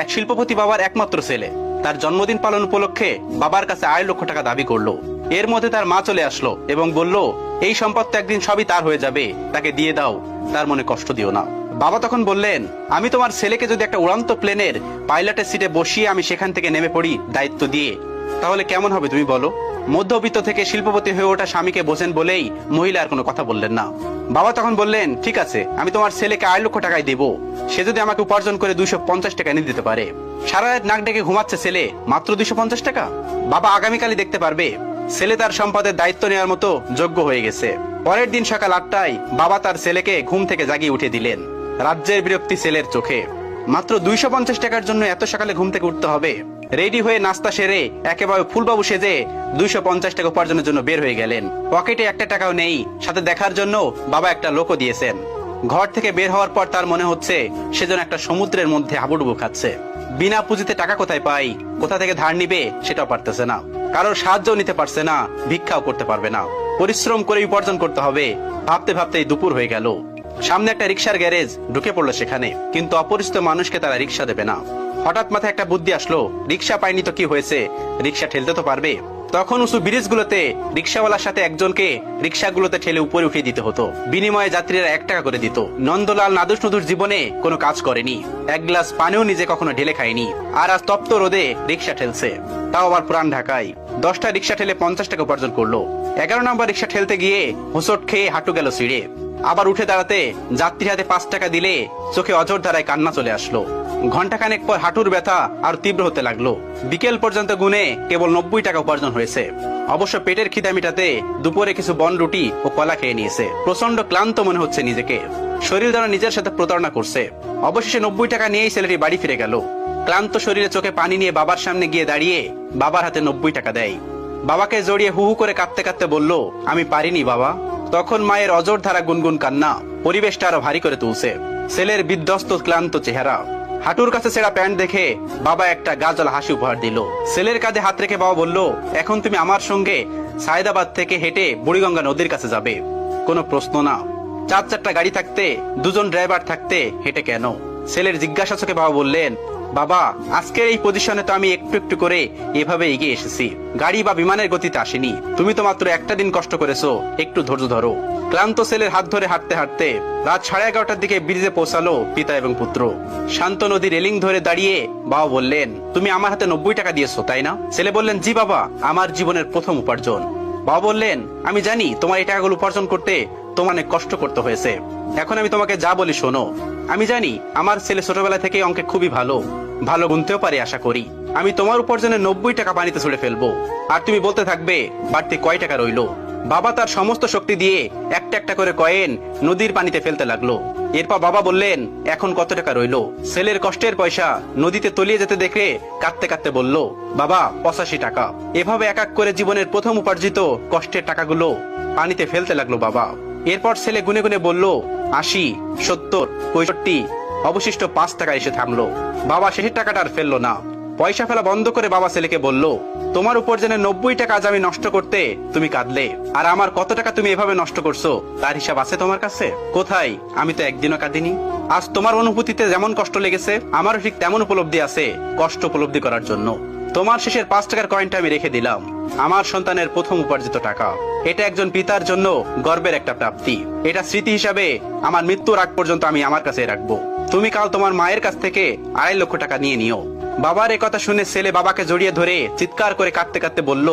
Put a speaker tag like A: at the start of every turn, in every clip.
A: এক শিল্পপতি বাবার একমাত্র ছেলে তার জন্মদিন পালন উপলক্ষে বাবার কাছে 2.5 লক্ষ টাকা দাবি করলো। এর মধ্যে তার মা চলে আসলো এবং বলল, এই সম্পদ তো একদিন সবই তার হয়ে যাবে, তাকে দিয়ে দাও, তার মনে কষ্ট দিও না। বাবা তখন বললেন, আমি তোমার ছেলেকে যদি একটা উড়ান্ত প্লেনের পাইলটের সিটে বসিয়ে আমি সেখান থেকে নেমে পড়ি দায়িত্ব দিয়ে, তাহলে কেমন হবে তুমি বলো? মধ্যবিত্ত থেকে শিল্পপতি হয়ে ওঠা স্বামীকে বোঝেন বলেই মহিলা আর কোনো কথা বললেন না। বাবা তখন বললেন, ঠিক আছে, আমি তোমার ছেলেকে 2.5 লক্ষ টাকায় দেবো, সে যদি আমাকে উপার্জন করে 250 টাকা এনে দিতে পারে। সারা রাত নাক ডেকে ঘুমাচ্ছে ছেলে, মাত্র 250 টাকা। বাবা আগামীকালই দেখতে পারবে ছেলে তার সম্পদের দায়িত্ব নেওয়ার মতো যোগ্য হয়ে গেছে। পরের দিন সকাল 8টায় বাবা তার ছেলেকে ঘুম থেকে জাগিয়ে উঠে দিলেন। রাজ্যের বিরক্তি ছেলের চোখে। মাত্র 250 টাকার জন্য এত সকালে ঘুম থেকে উঠতে হবে? রেডি হয়ে নাস্তা সেরে একেবারে ফুলবাবু সেজে 250 টাকা উপার্জনের জন্য বের হয়ে গেলেন। পকেটে একটা টাকাও নেই, সাথে দেখার জন্য বাবা একটা লোকও দিয়েছেন। ঘর থেকে বের হওয়ার পর তার মনে হচ্ছে সেজন্য একটা সমুদ্রের মধ্যে হাবুডুবু খাচ্ছে। বিনা পুঁজিতে টাকা কোথায় পাই, কোথা থেকে ধার নিবে সেটাও পারতেছে না, কারোর সাহায্য নিতে পারছে না, ভিক্ষাও করতে পারবে না। পরিশ্রম করে উপার্জন করতে হবে। ভাবতে ভাবতেই দুপুর হয়ে গেল। সামনে একটা রিক্সার গ্যারেজ, ঢুকে পড়লো সেখানে, কিন্তু অপরিচিত মানুষকে তারা রিক্সা দেবে না। হঠাৎ মাথায় একটা বুদ্ধি আসলো, রিক্সা পাইনি তো কি হয়েছে, রিক্সা ঠেলতে তো পারবে। তখন উঁচু ব্রিজগুলোতে রিক্সাওয়ালার সাথে একজনকে রিক্সাগুলোতে ঠেলে উপরে উঠিয়ে দিতে হতো। বিনিময়ে যাত্রীরা 1 টাকা করে দিত। নন্দলাল নাদুস নুদুস জীবনে কোনো কাজ করেনি, এক গ্লাস পানিও নিজে কখনো ঢেলে খায়নি, আর আজ তপ্ত রোদে রিক্সা ঠেলছে, তাও আবার পুরান ঢাকায়। 10টা রিক্সা ঠেলে 50 টাকা উপার্জন করলো। 11 নম্বর রিক্সা ঠেলতে গিয়ে হোঁচট খেয়ে হাঁটু গেল ছিঁড়ে। আবার উঠে দাঁড়াতে যাত্রীর হাতে 5 টাকা দিলে চোখে অঝোর ধারায় কান্না চলে আসলো। ঘন্টাখানেক পর হাঁটুর ব্যথা আর তীব্র হতে লাগলো। বিকেল পর্যন্ত গুনে কেবল 90 টাকা উপার্জন হয়েছে। অবশ্য পেটের খিদা মিটাতে দুপুরে কিছু বন রুটি ও কলা খেয়ে নিয়েছে। প্রচন্ড ক্লান্ত মনে হচ্ছে নিজেকে, শরীর যেন নিজের সাথে প্রতারণা করছে। অবশেষে 90 টাকা নিয়েই ছেলেটি বাড়ি ফিরে গেল। ক্লান্ত শরীরে চোখে পানি নিয়ে বাবার সামনে গিয়ে দাঁড়িয়ে বাবার হাতে 90 টাকা দেয়। বাবাকে জড়িয়ে হু হু করে কাঁদতে কাঁদতে বলল, আমি পারিনি বাবা। তখন মায়ের অজর ধারা গুনগুন কান্না পরিবেশটা আরো ভারী করে তুলছে। ছেলের বিধ্বস্ত ক্লান্ত চেহারা, হাঁটুর কাছে ছেঁড়া প্যান্ট দেখে বাবা একটা গাজল হাসি উপহার দিল। ছেলের কাঁধে হাত রেখে বাবা বলল, এখন তুমি আমার সঙ্গে সায়দাবাদ থেকে হেঁটে বুড়িগঙ্গা নদীর কাছে যাবে। কোনো প্রশ্ন না। 4-4টা গাড়ি থাকতে, 2জন ড্রাইভার থাকতে হেঁটে কেন? ছেলের জিজ্ঞাসা চোখে বাবা বললেন, বাবা, আজকের এই পজিশনে তো আমি একটু একটু করে এভাবে এগিয়ে এসেছি, গাড়ি বা বিমানের গতিতে আসেনি। তুমি তো মাত্র একটা দিন কষ্ট করেছো, একটু ধৈর্য ধরো। ক্লান্ত ছেলের হাত ধরে হাঁটতে হাঁটতে রাত 11:30টার দিকে ব্রিজে পৌঁছালো পিতা এবং পুত্র। শান্ত নদী রেলিং ধরে দাঁড়িয়ে বাবা বললেন, তুমি আমার হাতে 90 টাকা দিয়েছো তাই না? ছেলে বললেন, জি বাবা, আমার জীবনের প্রথম উপার্জন। বাবা বললেন, আমি জানি তোমার এই টাকাগুলো উপার্জন করতে তোমার অনেক কষ্ট করতে হয়েছে। এখন আমি তোমাকে যা বলি শোনো। আমি জানি আমার ছেলে ছোটবেলা থেকে অঙ্কে খুবই ভালো, ভালো গুনতেও পারে আশা করি। আমি তোমার উপার্জনের 90 টাকা পানিতে ছুড়ে ফেলবো, আর তুমি বলতে থাকবে বাড়তি কয় টাকা রইলো। বাবা তার সমস্ত শক্তি দিয়ে একটা একটা করে কয়েন নদীর পানিতে ফেলতে লাগলো। এরপর বাবা বললেন, এখন কত টাকা রইলো? ছেলের কষ্টের পয়সা নদীতে তলিয়ে যেতে দেখে কাঁদতে কাঁদতে বলল, বাবা 85 টাকা। এভাবে এক এক করে জীবনের প্রথম উপার্জিত কষ্টের টাকাগুলো পানিতে ফেলতে লাগলো বাবা। এরপর ছেলে গুনে গুনে বলল, 80, 70, 65, অবশিষ্ট 5 টাকা এসে থামলো। বাবা শেষের টাকাটা আর ফেললো না। পয়সা ফেলা বন্ধ করে বাবা ছেলেকে বলল, তোমার উপার্জনের 90 টাকা আজ আমি নষ্ট করতে তুমি কাঁদলে, আর আমার কত টাকা তুমি এভাবে নষ্ট করছো তার হিসাব আছে তোমার কাছে? কোথায়? আমি তো একদিনও কাঁদিনি। আজ তোমার অনুভূতিতে যেমন কষ্ট লেগেছে, আমারও ঠিক তেমন উপলব্ধি আছে কষ্ট উপলব্ধি করার জন্য। তোমার শেষের 5 টাকার কয়েনটা আমি রেখে দিলাম, আমার সন্তানের প্রথম উপার্জিত টাকা। এটা একজন পিতার জন্য গর্বের একটা প্রাপ্তি। এটা স্মৃতি হিসাবে আমার মৃত্যুর আগ পর্যন্ত আমি আমার কাছে রাখবো। তুমি কাল তোমার মায়ের কাছ থেকে 2.5 লক্ষ টাকা নিয়ে নিও। বাবার এ কথা শুনে ছেলে বাবাকে জড়িয়ে ধরে চিৎকার করে কাঁদতে কাঁদতে বলল,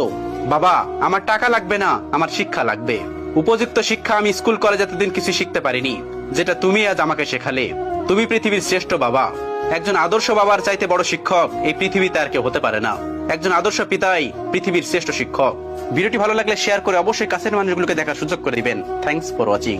A: বাবা, আমার টাকা লাগবে না, আমার শিক্ষা লাগবে। উপযুক্ত শিক্ষা আমি স্কুল কলেজে এতদিন কিছু শিখতে পারিনি, যেটা তুমি আজ আমাকে শেখালে। তুমি পৃথিবীর শ্রেষ্ঠ বাবা। একজন আদর্শ বাবার চাইতে বড় শিক্ষক এই পৃথিবীতে আর কেউ হতে পারে না। একজন আদর্শ পিতাই পৃথিবীর শ্রেষ্ঠ শিক্ষক। ভিডিওটি ভালো লাগলে শেয়ার করে অবশ্যই কাছের মানুষগুলোকে দেখার সুযোগ করে দিবেন। Thanks for watching.